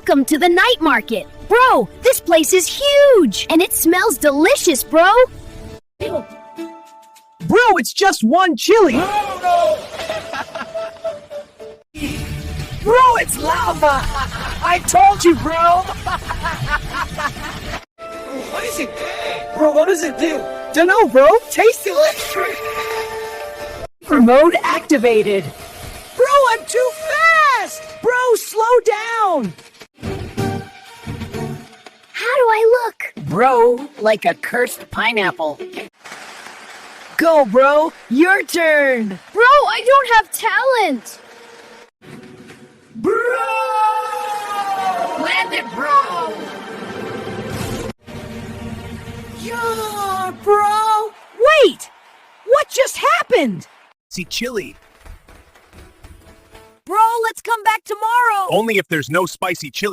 Welcome to the night market. Bro, this place is huge, and it smells delicious, bro. Bro, it's just one chili. Bro, it's lava. I told you, bro. What is it? Bro, what does it do? Dunno, bro. Taste electric. Remote activated. Bro, I'm too fast. Bro, slow down. How do I look? Bro, like a cursed pineapple. Go, bro. Your turn. Bro, I don't have talent. Bro! Land it, bro! Yeah, bro! Wait! What just happened? See chili. Bro, let's come back tomorrow! Only if there's no spicy chili.